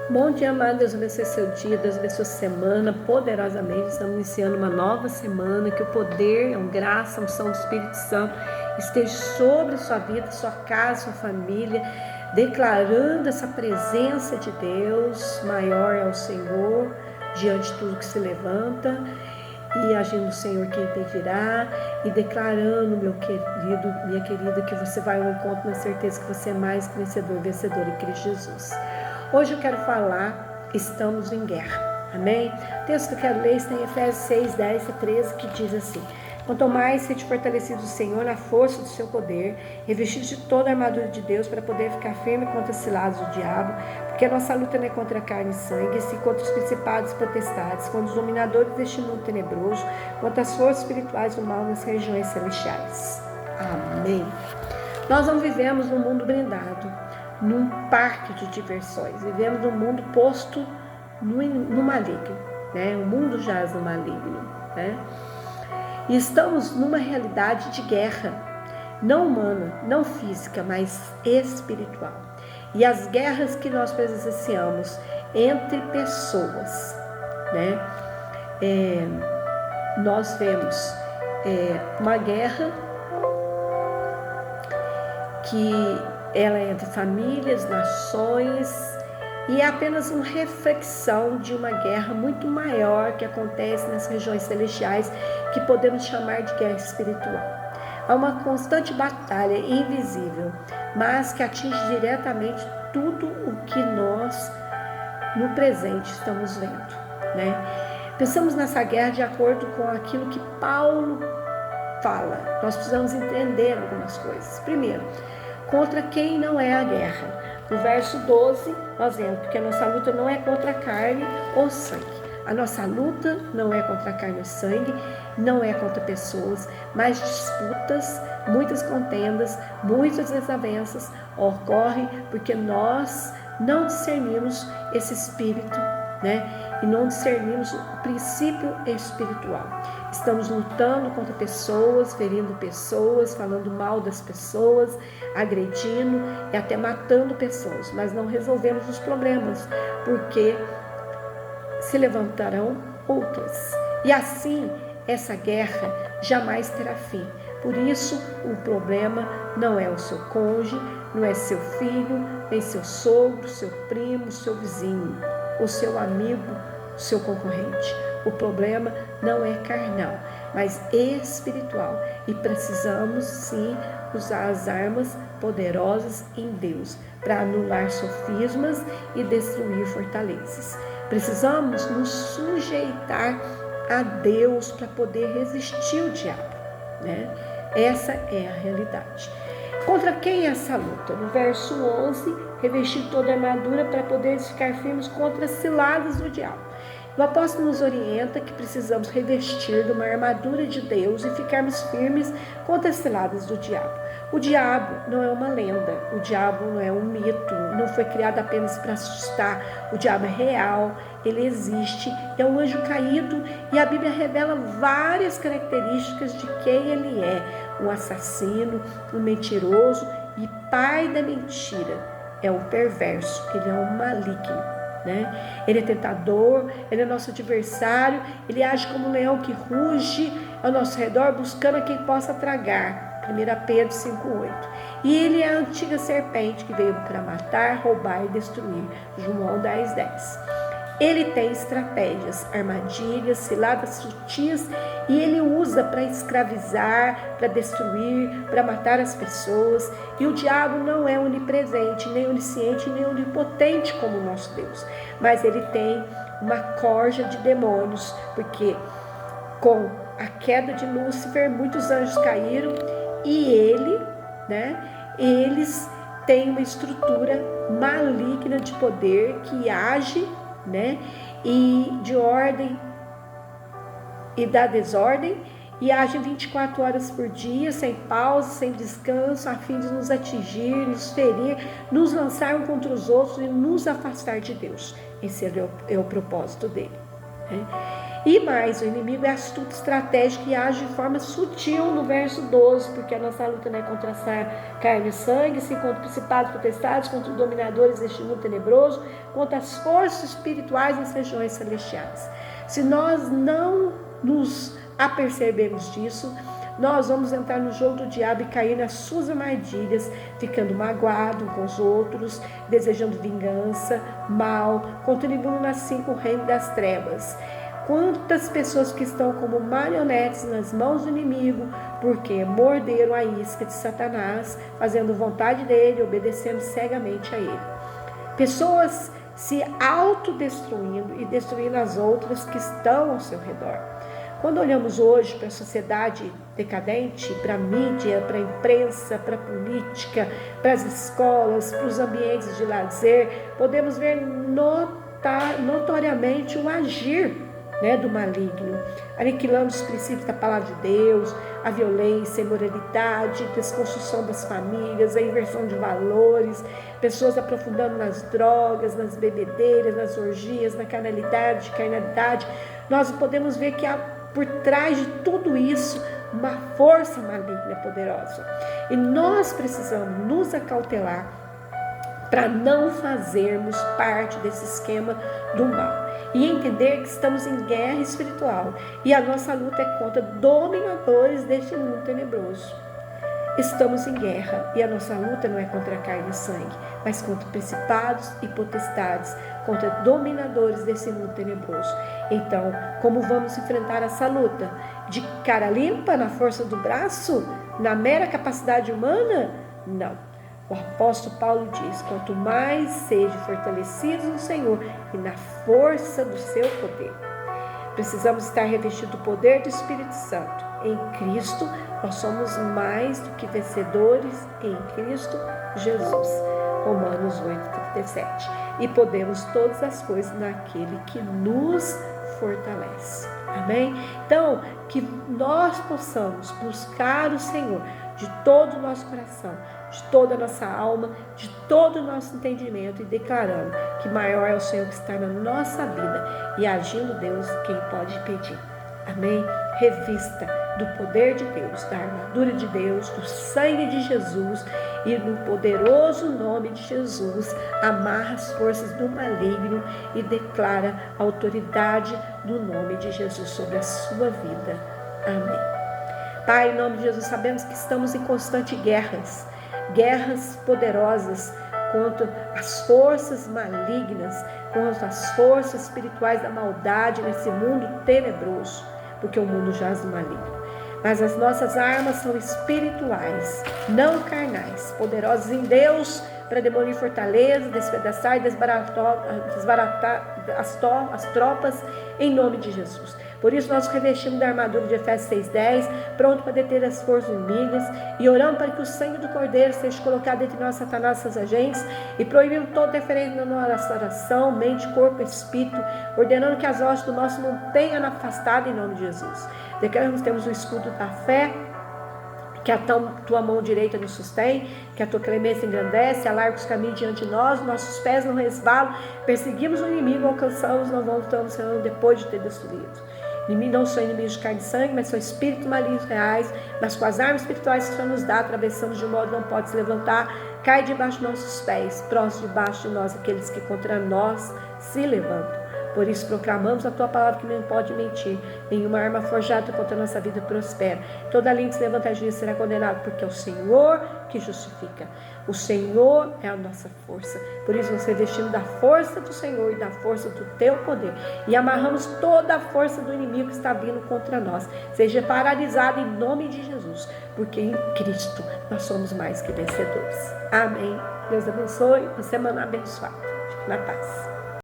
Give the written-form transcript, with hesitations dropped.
Bom dia, amado. Deus abençoe seu dia, Deus abençoe sua semana poderosamente. Estamos iniciando uma nova semana. Que o poder, a graça, a unção do Espírito Santo esteja sobre sua vida, sua casa, sua família, declarando essa presença de Deus. Maior é o Senhor diante de tudo que se levanta, e agindo o Senhor quem impedirá, e declarando, meu querido, minha querida, que você vai ao encontro na certeza que você é mais que vencedor, vencedor em Cristo Jesus. Hoje eu quero falar, estamos em guerra, amém? O texto que eu quero ler está em Efésios 6, 10 e 13, que diz assim: quanto mais sede fortalecido o Senhor na força do seu poder, revestido de toda a armadura de Deus, para poder ficar firme contra os cilados do diabo, porque a nossa luta não é contra carne e sangue, e sim contra os principados e potestades, contra os dominadores deste mundo tenebroso, contra as forças espirituais do mal nas regiões celestiais. Amém. Nós não vivemos num mundo blindado, num parque de diversões. Vivemos num mundo posto no maligno, né? O mundo jaz no maligno, né? E estamos numa realidade de guerra, não humana, não física, mas espiritual. E as guerras que nós presenciamos entre pessoas, né? Nós vemos uma guerra que ela é entre famílias, nações, e é apenas uma reflexão de uma guerra muito maior que acontece nas regiões celestiais, que podemos chamar de guerra espiritual. Há uma constante batalha invisível, mas que atinge diretamente tudo o que nós, no presente, estamos vendo, né? Pensamos nessa guerra de acordo com aquilo que Paulo fala. Nós precisamos entender algumas coisas. Primeiro, contra quem não é a guerra? No verso 12, nós vemos, porque a nossa luta não é contra a carne ou sangue. A nossa luta não é contra a carne ou sangue, não é contra pessoas, mas disputas, muitas contendas, muitas desavenças ocorrem porque nós não discernimos esse espírito, né? E não discernimos o princípio espiritual. Estamos lutando contra pessoas, ferindo pessoas, falando mal das pessoas, agredindo e até matando pessoas, mas não resolvemos os problemas, porque se levantarão outras. E assim, essa guerra jamais terá fim. Por isso, o problema não é o seu cônjuge, não é seu filho, nem seu sogro, seu primo, seu vizinho, o seu amigo, o seu concorrente. O problema não é carnal, mas espiritual. E precisamos sim usar as armas poderosas em Deus para anular sofismas e destruir fortalezas. Precisamos nos sujeitar a Deus para poder resistir ao diabo, né? Essa é a realidade. Contra quem é essa luta? No verso 11, revestir toda a armadura para poder ficar firmes contra as ciladas do diabo. O apóstolo nos orienta que precisamos revestir de uma armadura de Deus e ficarmos firmes contra as ciladas do diabo. O diabo não é uma lenda, o diabo não é um mito, não foi criado apenas para assustar. O diabo é real, ele existe, é um anjo caído, e a Bíblia revela várias características de quem ele é: um assassino, um mentiroso e pai da mentira. É um perverso, ele é um maligno. Né? Ele é tentador, ele é nosso adversário, ele age como um leão que ruge ao nosso redor, buscando a quem possa tragar. 1 Pedro 5,8. E ele é a antiga serpente que veio para matar, roubar e destruir. João 10,10. Ele tem estratégias, armadilhas, ciladas sutis, e ele usa para escravizar, para destruir, para matar as pessoas. E o diabo não é onipresente, nem onisciente, nem onipotente como o nosso Deus, mas ele tem uma corja de demônios, porque com a queda de Lúcifer, muitos anjos caíram, e eles têm uma estrutura maligna de poder que age, né, e de ordem e da desordem, e age 24 horas por dia, sem pausa, sem descanso, a fim de nos atingir, nos ferir, nos lançar um contra os outros e nos afastar de Deus. Esse é o propósito dele. né? E mais, o inimigo é astuto, estratégico e age de forma sutil no verso 12, porque a nossa luta não é contra a carne e sangue, sim contra principados, potestades, contra os dominadores deste mundo tenebroso, contra as forças espirituais nas regiões celestiais. Se nós não nos apercebemos disso, nós vamos entrar no jogo do diabo e cair nas suas armadilhas, ficando magoado com os outros, desejando vingança, mal, contribuindo assim com o reino das trevas. Quantas pessoas que estão como marionetes nas mãos do inimigo, porque morderam a isca de Satanás, fazendo vontade dele, obedecendo cegamente a ele. Pessoas se autodestruindo e destruindo as outras que estão ao seu redor. Quando olhamos hoje para a sociedade decadente, para a mídia, para a imprensa, para a política, para as escolas, para os ambientes de lazer, podemos ver notoriamente o agir, né, do maligno, aniquilando os princípios da palavra de Deus, a violência, a imoralidade, a desconstrução das famílias, a inversão de valores, pessoas aprofundando nas drogas, nas bebedeiras, nas orgias, na carnalidade. Nós podemos ver que há por trás de tudo isso uma força maligna poderosa. E nós precisamos nos acautelar para não fazermos parte desse esquema do mal. E entender que estamos em guerra espiritual. E a nossa luta é contra dominadores deste mundo tenebroso. Estamos em guerra. E a nossa luta não é contra carne e sangue, mas contra principados e potestades, contra dominadores desse mundo tenebroso. Então, como vamos enfrentar essa luta? De cara limpa, na força do braço? Na mera capacidade humana? Não. O apóstolo Paulo diz: quanto mais sejam fortalecidos no Senhor e na força do seu poder. Precisamos estar revestidos do poder do Espírito Santo. Em Cristo, nós somos mais do que vencedores em Cristo Jesus. Romanos 8:37. E podemos todas as coisas naquele que nos fortalece. Amém? Então, que nós possamos buscar o Senhor de todo o nosso coração, de toda a nossa alma, de todo o nosso entendimento, e declarando que maior é o Senhor que está na nossa vida, e agindo Deus, quem pode pedir. Amém? Revista do poder de Deus, da armadura de Deus, do sangue de Jesus, e no poderoso nome de Jesus, amarra as forças do maligno e declara a autoridade do nome de Jesus sobre a sua vida. Amém. Pai, em nome de Jesus, sabemos que estamos em constantes guerras poderosas contra as forças malignas, contra as forças espirituais da maldade nesse mundo tenebroso, porque o mundo jaz no maligno. Mas as nossas armas são espirituais, não carnais, poderosas em Deus para demolir fortaleza, despedaçar e desbaratar as tropas em nome de Jesus. Por isso nós revestimos da armadura de Efésios 6:10, pronto para deter as forças inimigas, e orando para que o sangue do Cordeiro seja colocado entre nós, Satanás e seus agentes, e proibindo toda referência na nossa oração, mente, corpo e espírito, ordenando que as hostes do nosso não tenham afastado em nome de Jesus. Declaramos que temos o escudo da fé, que a tua mão direita nos sustém, que a tua clemência engrandece, alarga os caminhos diante de nós, nossos pés não resvalam, perseguimos o inimigo, alcançamos, não voltamos, Senhor, depois de ter destruído. Não são inimigos de carne e sangue, mas são espíritos malignos reais, mas com as armas espirituais que o Senhor nos dá, atravessamos de modo que não pode se levantar, cai debaixo de nossos pés, próximo debaixo de nós aqueles que contra nós se levantam. Por isso proclamamos a tua palavra que não pode mentir. Nenhuma arma forjada contra a nossa vida prospera. Toda língua que se levanta a juízo será condenada, porque é o Senhor que justifica. O Senhor é a nossa força. Por isso nós revestimos da força do Senhor e da força do teu poder. E amarramos toda a força do inimigo que está vindo contra nós. Seja paralisada em nome de Jesus. Porque em Cristo nós somos mais que vencedores. Amém. Deus abençoe. Uma semana abençoada. Fique na paz.